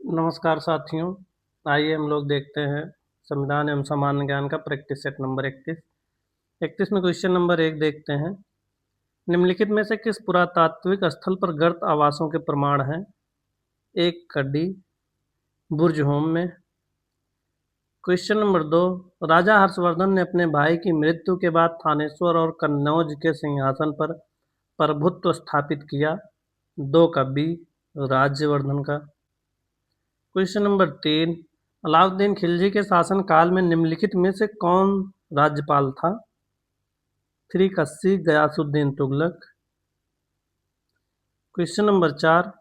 नमस्कार साथियों। आइए हम लोग देखते हैं संविधान एवं सामान्य ज्ञान का प्रैक्टिस सेट नंबर 31 में क्वेश्चन नंबर 1 देखते हैं। निम्नलिखित में से किस पुरातात्विक स्थल पर गर्त आवासों के प्रमाण हैं? एक कड्डी, बुर्ज होम में। क्वेश्चन नंबर 2, राजा हर्षवर्धन ने अपने भाई की मृत्यु के बाद थानेश्वर और कन्नौज के सिंहासन पर प्रभुत्व स्थापित किया। 2 कब्बी, राज्यवर्धन का। क्वेश्चन नंबर 3, अलाउद्दीन खिलजी के शासनकाल में निम्नलिखित में से कौन राज्यपाल था? 3 कस्सी, गयासुद्दीन तुगलक। क्वेश्चन नंबर 4,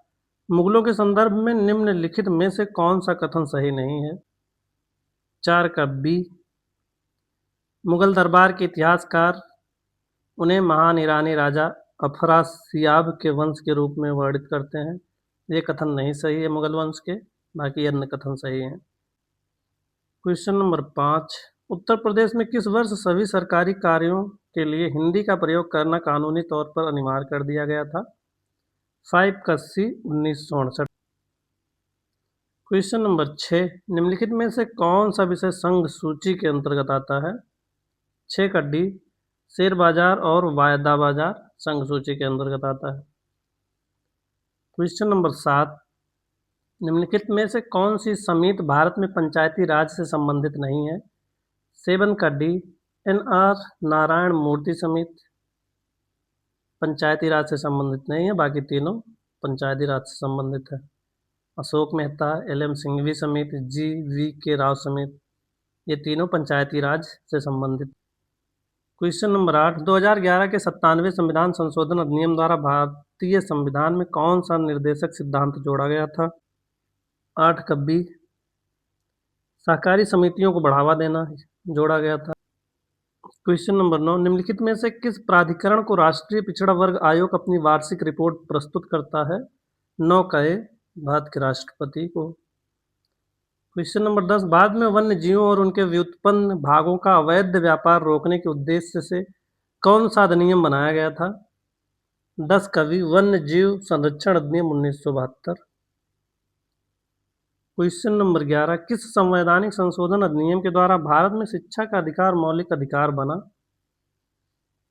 मुगलों के संदर्भ में निम्नलिखित में से कौन सा कथन सही नहीं है? 4 कब्बी, मुगल दरबार के इतिहासकार उन्हें महान ईरानी राजा अफरासियाब के वंश के रूप में वर्णित करते हैं। ये कथन नहीं सही है मुगल वंश के, बाकी अन्य कथन सही हैं। क्वेश्चन नंबर 5, उत्तर प्रदेश में किस वर्ष सभी सरकारी कार्यों के लिए हिंदी का प्रयोग करना कानूनी तौर पर अनिवार्य कर दिया गया था? 5 कस्सी, 1968। क्वेश्चन नंबर 6, निम्नलिखित में से कौन सा विषय संघ सूची के अंतर्गत आता है? 6 कड्डी, शेयर बाजार और वायदा बाजार संघ सूची के अंतर्गत आता है। क्वेश्चन नंबर 7, निम्नलिखित में से कौन सी समिति भारत में पंचायती राज से संबंधित नहीं है? 7 कड्डी, NR नारायण मूर्ति समिति पंचायती राज से संबंधित नहीं है, बाकी तीनों पंचायती राज से संबंधित है। अशोक मेहता, LM सिंघवी समिति, GVK राव समिति, ये तीनों पंचायती राज से संबंधित। क्वेश्चन नंबर 8, 2011 के 97वें संविधान संशोधन अधिनियम द्वारा भारतीय संविधान में कौन सा निर्देशक सिद्धांत जोड़ा गया था? 8 कब्बी, सहकारी समितियों को बढ़ावा देना जोड़ा गया था। क्वेश्चन नंबर 9, निम्नलिखित में से किस प्राधिकरण को राष्ट्रीय पिछड़ा वर्ग आयोग अपनी वार्षिक रिपोर्ट प्रस्तुत करता है? 9 कए, भारत के राष्ट्रपति को। क्वेश्चन नंबर 10, भारत में वन्य जीवों और उनके व्युत्पन्न भागों का अवैध व्यापार रोकने के उद्देश्य से कौन सा अधिनियम बनाया गया था? 10 कवि, वन्य जीव संरक्षण अधिनियम 1972। क्वेश्चन नंबर 11, किस संवैधानिक संशोधन अधिनियम के द्वारा भारत में शिक्षा का अधिकार मौलिक अधिकार बना?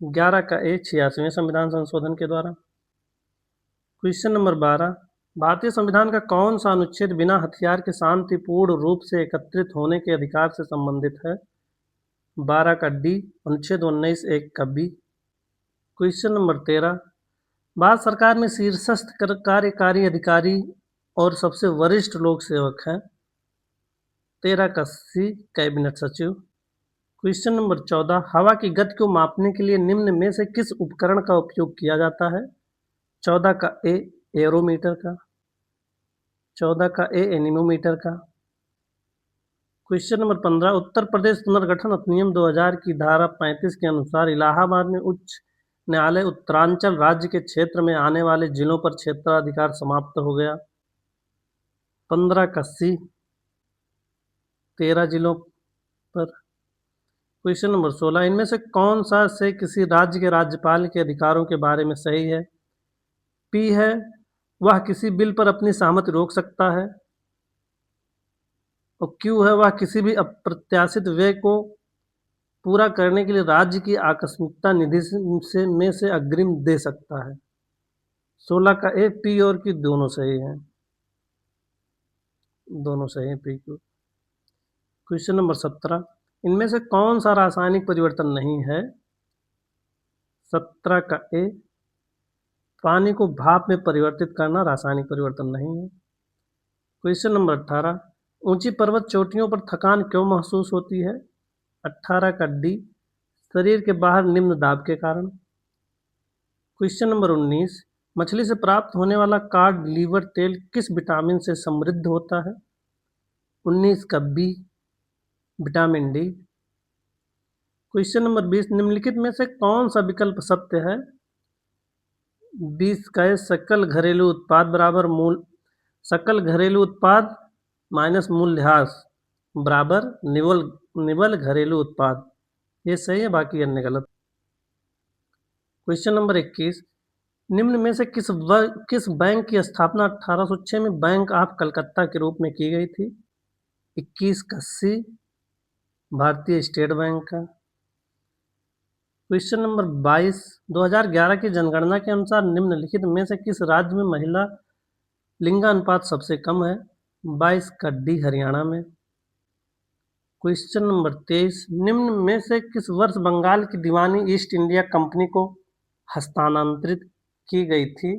11 का ए, 86वें संविधान संशोधन के द्वारा। क्वेश्चन नंबर 12, भारतीय संविधान का कौन सा अनुच्छेद बिना हथियार के शांतिपूर्ण रूप से एकत्रित होने के अधिकार से संबंधित है? 12 का डी, अनुच्छेद 19 1 का बी। क्वेश्चन नंबर 13, भारत सरकार में शीर्षस्थ कार्यकारी अधिकारी और सबसे वरिष्ठ लोक सेवक हैं? 13 का सी, कैबिनेट सचिव। क्वेश्चन नंबर 14, हवा की गति को मापने के लिए निम्न में से किस उपकरण का उपयोग किया जाता है? 14 का ए, एरोमीटर का। 14 का ए, एनीमोमीटर का। क्वेश्चन नंबर 15, उत्तर प्रदेश पुनर्गठन अधिनियम 2000 की धारा 35 के अनुसार इलाहाबाद में उच्च न्यायालय उत्तरांचल राज्य के क्षेत्र में आने वाले जिलों पर क्षेत्राधिकार समाप्त हो गया। 15 का सी, 13 जिलों पर। क्वेश्चन नंबर 16, इनमें से कौन सा से किसी राज्य के राज्यपाल के अधिकारों के बारे में सही है? पी है, वह किसी बिल पर अपनी सहमति रोक सकता है। और क्यू है, वह किसी भी अप्रत्याशित व्यय को पूरा करने के लिए राज्य की आकस्मिकता निधि में से अग्रिम दे सकता है। 16 का ए, पी और क्यू दोनों सही हैं, दोनों सही हैं, पी क्यू। क्वेश्चन नंबर 17, इनमें से कौन सा रासायनिक परिवर्तन नहीं है? 17 का ए, पानी को भाप में परिवर्तित करना रासायनिक परिवर्तन नहीं है। क्वेश्चन नंबर 18, ऊंची पर्वत चोटियों पर थकान क्यों महसूस होती है? 18 का डी, शरीर के बाहर निम्न दाब के कारण। क्वेश्चन नंबर 19, मछली से प्राप्त होने वाला कॉड लीवर तेल किस विटामिन से समृद्ध होता है? 19 का B, vitamin D. Question number 20, निम्नलिखित में से कौन सा विकल्प सत्य है? 20 का सकल घरेलू उत्पाद बराबर सकल घरेलू उत्पाद माइनस मूल्यह्रास बराबर निवल घरेलू उत्पाद, ये सही है, बाकी अन्य गलत। क्वेश्चन नंबर 21, निम्न में से किस बैंक की स्थापना 1806 में बैंक ऑफ कलकत्ता के रूप में की गई थी? 21 का सी, भारतीय स्टेट बैंक का। क्वेश्चन नंबर 22, 2011 की जनगणना के अनुसार निम्नलिखित में से किस राज्य में महिला लिंगानुपात सबसे कम है? 22 का डी, हरियाणा में। क्वेश्चन नंबर 23, निम्न में से किस वर्ष बंगाल की दीवानी ईस्ट इंडिया कंपनी को हस्तांतरित की गई थी?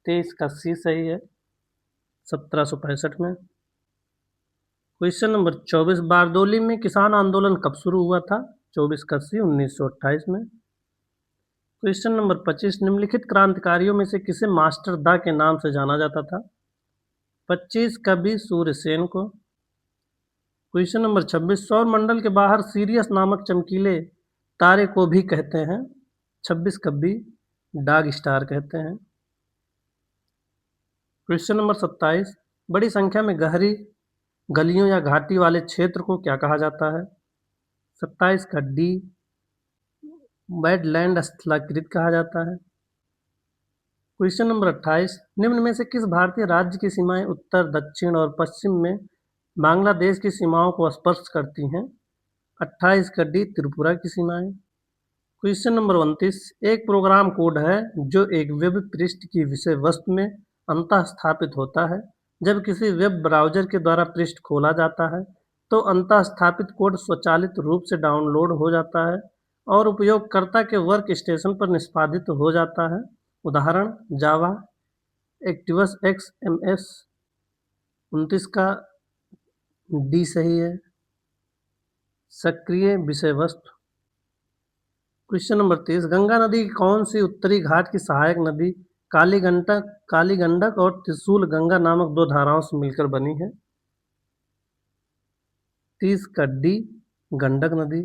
23 का सी सही है, 1765 में। क्वेश्चन नंबर 24, बारदोली में किसान आंदोलन कब शुरू हुआ था? 24 का सी, 1928 में। क्वेश्चन नंबर 25, निम्नलिखित क्रांतिकारियों में से किसे मास्टर दा के नाम से जाना जाता था? 25 का बी, सूर्यसेन को। क्वेश्चन नंबर 26, सौर मंडल के बाहर सीरियस नामक चमकीले तारे को भी कहते हैं? 26 का बी, डाग स्टार कहते हैं। क्वेश्चन नंबर 27, बड़ी संख्या में गहरी गलियों या घाटी वाले क्षेत्र को क्या कहा जाता है? 27 का डी, वेटलैंड स्थलाकृत कहा जाता है। क्वेश्चन नंबर 28, निम्न में से किस भारतीय राज्य की सीमाएं उत्तर, दक्षिण और पश्चिम में बांग्लादेश की सीमाओं को स्पर्श करती हैं? 28 का डी, त्रिपुरा की सीमाएं। क्वेश्चन नंबर 29, एक प्रोग्राम कोड है जो एक वेब पृष्ठ की विषय वस्तु में अंतः स्थापित होता है। जब किसी वेब ब्राउज़र के द्वारा पृष्ठ खोला जाता है तो अंतः स्थापित कोड स्वचालित रूप से डाउनलोड हो जाता है और उपयोगकर्ता के वर्क स्टेशन पर निष्पादित हो जाता है। उदाहरण जावा, एक्टिवस XMS। 29 का डी सही है, सक्रिय विषय वस्तु। क्वेश्चन नंबर 30, गंगा नदी की कौन सी उत्तरी घाट की सहायक नदी काली गंडक और त्रिशूल गंगा नामक दो धाराओं से मिलकर बनी है? 30 का डी, गंडक नदी।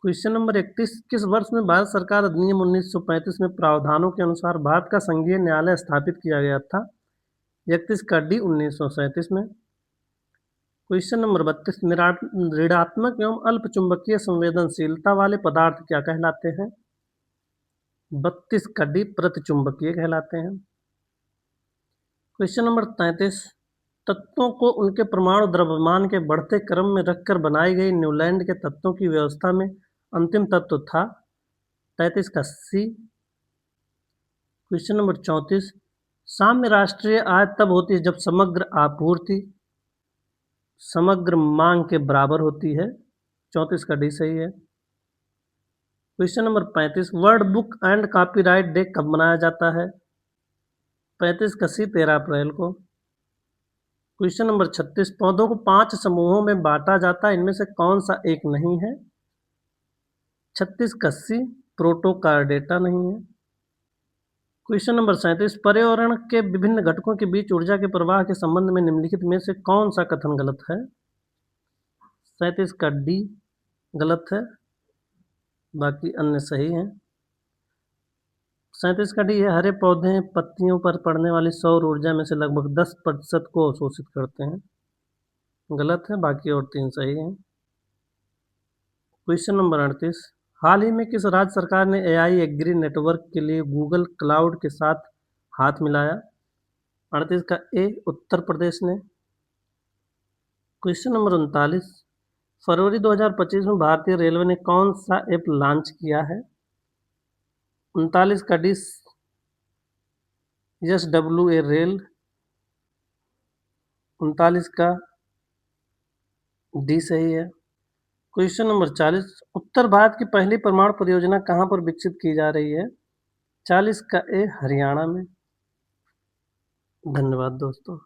क्वेश्चन नंबर 31, किस वर्ष में भारत सरकार अधिनियम 1935 में प्रावधानों के अनुसार भारत का संघीय न्यायालय स्थापित किया गया था? 31 का डी, 1937 में। क्वेश्चन नंबर 32, ऋणात्मक एवं अल्प चुंबकीय संवेदनशीलता वाले पदार्थ क्या कहलाते हैं? 32 का डी, प्रतिचुंबकीय कहलाते हैं। क्वेश्चन नंबर 33, तत्वों को उनके परमाणु द्रव्यमान के बढ़ते क्रम में रखकर बनाई गई न्यूलैंड के तत्वों की व्यवस्था में अंतिम तत्व था? 33 का सी। क्वेश्चन नंबर 34, साम्य राष्ट्रीय आय तब होती है जब समग्र आपूर्ति समग्र मांग के बराबर होती है। 34 का डी सही है। Question number 35, world book and copyright day कब मनाया जाता है? 35 का सी, 13 अप्रैल को। क्वेश्चन नंबर 36, पौधों को 5 समूहों में बांटा जाता है, इनमें से कौन सा एक नहीं है? 36 का सी, प्रोटोकार्डेटा नहीं है। क्वेश्चन नंबर 37, पर्यावरण के विभिन्न घटकों के बीच ऊर्जा के प्रवाह के संबंध में निम्नलिखित में से कौन सा कथन गलत है? 37 का डी गलत है, बाकी अन्य सही हैं। 37 का डी है, हरे पौधे पत्तियों पर पड़ने वाली सौर ऊर्जा में से लगभग 10% को अवशोषित करते हैं। गलत है, बाकी और 3 सही हैं। क्वेश्चन नंबर 38, हाल ही में किस राज्य सरकार ने AI एग्री नेटवर्क के लिए गूगल क्लाउड के साथ हाथ मिलाया? 38 का ए, उत्तर प्रदेश ने। क्वेश्चन नंबर 39, फरवरी 2025 में भारतीय रेलवे ने कौन सा ऐप लॉन्च किया है? 39 का डी, SWA रेल। 39 का डी सही है। क्वेश्चन नंबर 40, उत्तर भारत की पहली परमाणु परियोजना कहाँ पर विकसित की जा रही है? 40 का ए, हरियाणा में। धन्यवाद दोस्तों।